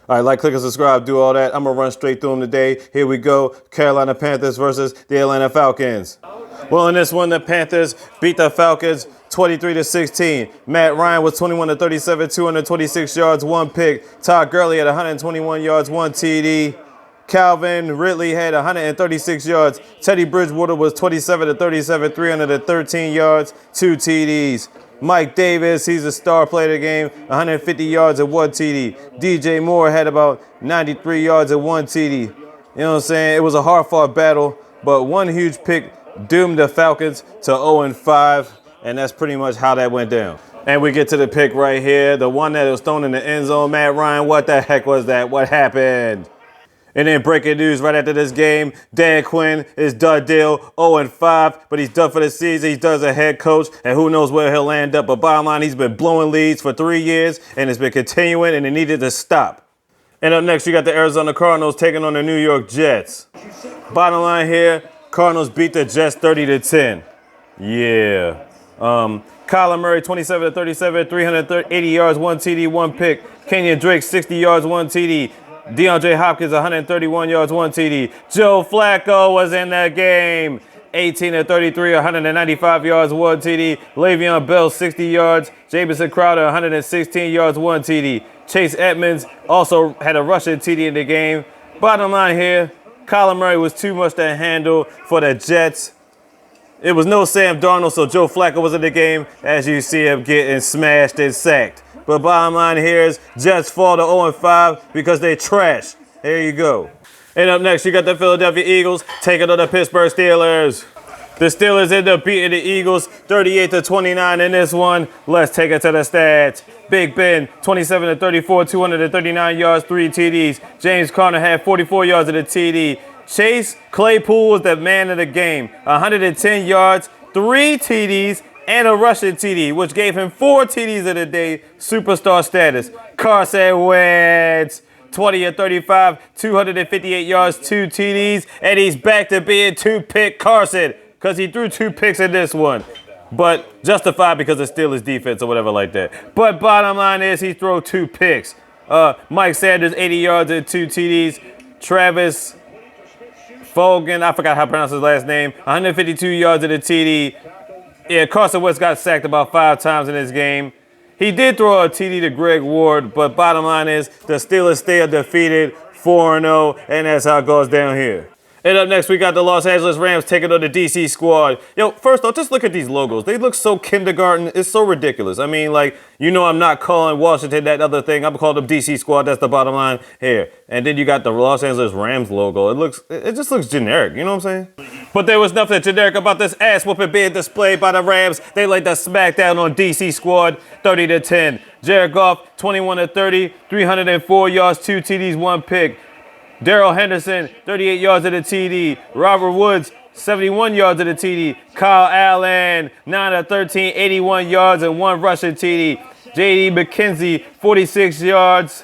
All right, like, click, and subscribe, do all that. I'm going to run straight through them today. Here we go. Carolina Panthers versus the Atlanta Falcons. Well, in this one, the Panthers beat the Falcons 23-16. Matt Ryan was 21-37, 226 yards, 1 pick. Todd Gurley had 121 yards, 1 TD. Calvin Ridley had 136 yards. Teddy Bridgewater was 27-37, 313 yards, 2 TDs. Mike Davis, he's a star player of the game, 150 yards and 1 TD. DJ Moore had about 93 yards and 1 TD. You know what I'm saying? It was a hard-fought battle, but one huge pick doomed the Falcons to 0-5, and that's pretty much how that went down. And we get to the pick right here, the one that was thrown in the end zone. Matt Ryan, what the heck was that? What happened? And then breaking news right after this game, Dan Quinn is done deal, 0-5, but he's done for the season. He's done as a head coach, and who knows where he'll end up. But bottom line, he's been blowing leads for 3 years, and it's been continuing, and it needed to stop. And up next, you got the Arizona Cardinals taking on the New York Jets. Bottom line here, Cardinals beat the Jets 30-10. Yeah. Kyler Murray, 27-37, 380 yards, 1 TD, 1 pick. Kenyon Drake, 60 yards, 1 TD. DeAndre Hopkins, 131 yards, 1 TD. Joe Flacco was in that game. 18-33, 195 yards, 1 TD. Le'Veon Bell, 60 yards. Jamison Crowder, 116 yards, 1 TD. Chase Edmonds also had a rushing TD in the game. Bottom line here, Kyler Murray was too much to handle for the Jets. It was no Sam Darnold, so Joe Flacco was in the game, as you see him getting smashed and sacked. But bottom line here is Jets fall to 0-5 because they trash. There you go. And up next, you got the Philadelphia Eagles taking on the Pittsburgh Steelers. The Steelers end up beating the Eagles 38-29 in this one. Let's take it to the stats. Big Ben, 27-34, 239 yards, 3 TDs. James Conner had 44 yards of the TD. Chase Claypool was the man of the game. 110 yards, 3 TDs, and a rushing TD, which gave him 4 TDs of the day, superstar status. Carson Wentz, 20-35, 258 yards, 2 TDs, and he's back to being 2-pick Carson, because he threw 2 picks in this one. But justified because of Steelers defense or whatever like that. But bottom line is he threw 2 picks. Mike Sanders, 80 yards and 2 TDs. Travis Fogan, I forgot how to pronounce his last name, 152 yards of the TD. Yeah, Carson Wentz got sacked about 5 times in this game. He did throw a TD to Greg Ward, but bottom line is the Steelers stay undefeated, 4-0, and that's how it goes down here. And up next, we got the Los Angeles Rams taking on the DC squad. Yo, first off, just look at these logos. They look so kindergarten. It's so ridiculous. I mean, like, you know I'm not calling Washington that other thing. I'm calling them DC squad. That's the bottom line here. And then you got the Los Angeles Rams logo. It just looks generic. You know what I'm saying? But there was nothing generic about this ass whooping being displayed by the Rams. They laid the smackdown on DC squad 30-10. Jared Goff, 21-30, 304 yards, 2 TDs, 1 pick. Darrell Henderson, 38 yards of the TD. Robert Woods, 71 yards of the TD. Kyle Allen, 9-13, 81 yards and 1 rushing TD. J.D. McKenzie, 46 yards.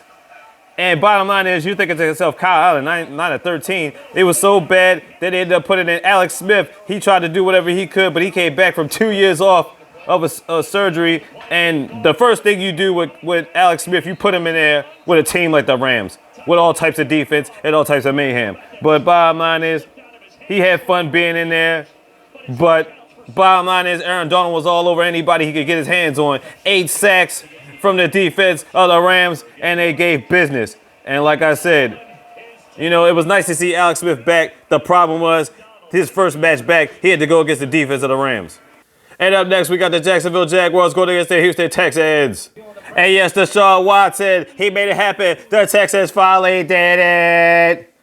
And bottom line is, you're thinking to yourself, Kyle Allen, 9-13. It was so bad that they ended up putting in Alex Smith. He tried to do whatever he could, but he came back from 2 years off of a surgery. And the first thing you do with Alex Smith, you put him in there with a team like the Rams, with all types of defense and all types of mayhem. But bottom line is, he had fun being in there. But bottom line is, Aaron Donald was all over anybody he could get his hands on. 8 sacks from the defense of the Rams, and they gave business. And like I said, you know, it was nice to see Alex Smith back. The problem was, his first match back, he had to go against the defense of the Rams. And up next, we got the Jacksonville Jaguars going against the Houston Texans. And yes, Deshaun Watson, he made it happen. The Texans finally did it.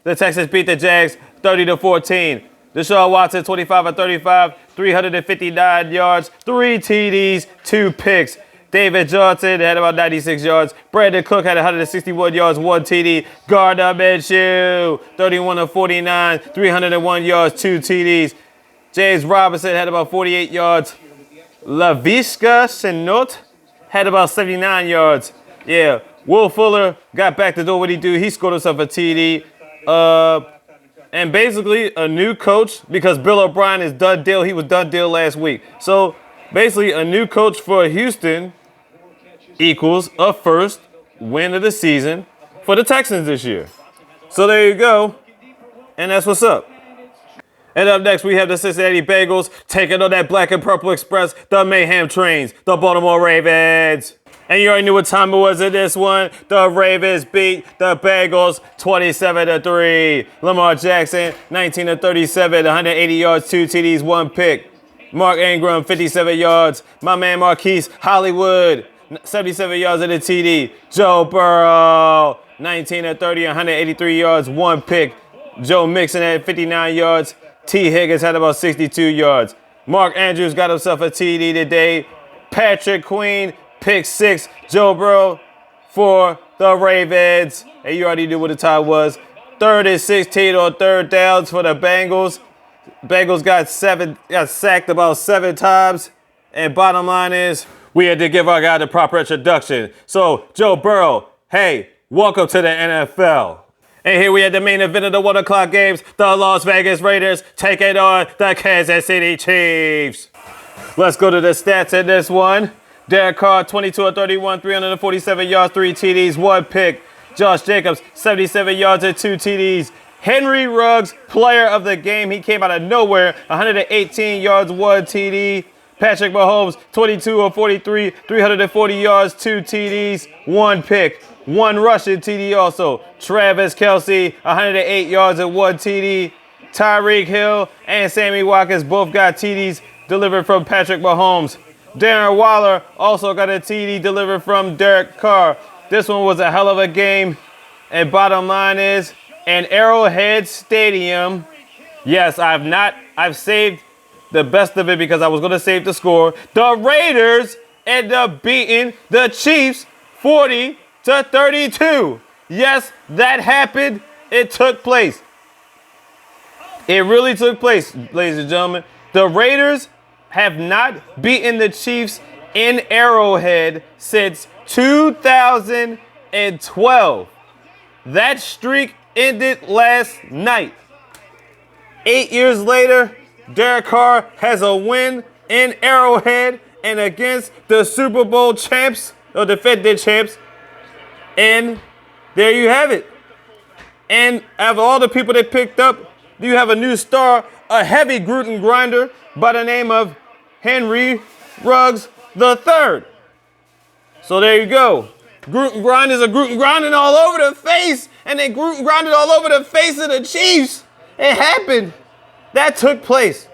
The Texans beat the Jags 30-14. Deshaun Watson, 25-35, 359 yards, 3 TDs, 2 picks. David Johnson had about 96 yards. Brandon Cook had 161 yards, 1 TD. Gardner Minshew, 31-49, 301 yards, 2 TDs. James Robinson had about 48 yards. Laviska Shenault had about 79 yards. Yeah, Will Fuller got back to do what he do. He scored himself a TD. And basically a new coach, because Bill O'Brien is done deal. He was done deal last week. So basically a new coach for Houston equals a first win of the season for the Texans this year. So there you go. And that's what's up. And up next, we have the Cincinnati Bengals taking on that black and purple express, the Mayhem Trains, the Baltimore Ravens. And you already knew what time it was in this one. The Ravens beat the Bengals 27-3. Lamar Jackson, 19-37, 180 yards, 2 TDs, 1 pick. Mark Ingram, 57 yards. My man Marquise Hollywood, 77 yards at a TD. Joe Burrow, 19-30, 183 yards, 1 pick. Joe Mixon had 59 yards. T. Higgins had about 62 yards. Mark Andrews got himself a TD today. Patrick Queen, pick 6. Joe Burrow for the Ravens. And you already knew what the tie was. 3rd and 16 on 3rd downs for the Bengals. Bengals got sacked about 7 times. And bottom line is, we had to give our guy the proper introduction. So, Joe Burrow, hey, welcome to the NFL. And here we have the main event of the 1 o'clock games. The Las Vegas Raiders taking on the Kansas City Chiefs. Let's go to the stats in this one. Derek Carr, 22-31, 347 yards, 3 TDs, 1 pick. Josh Jacobs, 77 yards and 2 TDs. Henry Ruggs, player of the game. He came out of nowhere, 118 yards, 1 TD. Patrick Mahomes, 22-43, 340 yards, 2 TDs, 1 pick. 1 rushing TD also. Travis Kelce, 108 yards and 1 TD. Tyreek Hill and Sammy Watkins both got TDs delivered from Patrick Mahomes. Darren Waller also got a TD delivered from Derek Carr. This one was a hell of a game. And bottom line is, an Arrowhead Stadium. Yes, I've saved the best of it because I was going to save the score. The Raiders end up beating the Chiefs 40-32. Yes, that happened. It took place. It really took place, ladies and gentlemen. The Raiders have not beaten the Chiefs in Arrowhead since 2012. That streak ended last night. 8 years later, Derek Carr has a win in Arrowhead and against the Super Bowl champs, or defending champs. And there you have it. And out of all the people they picked up, you have a new star, a heavy gluten grinder by the name of Henry Ruggs III. So there you go. Gluten grinders are gluten grinding all over the face, and they gluten grinded all over the face of the Chiefs. It happened. That took place.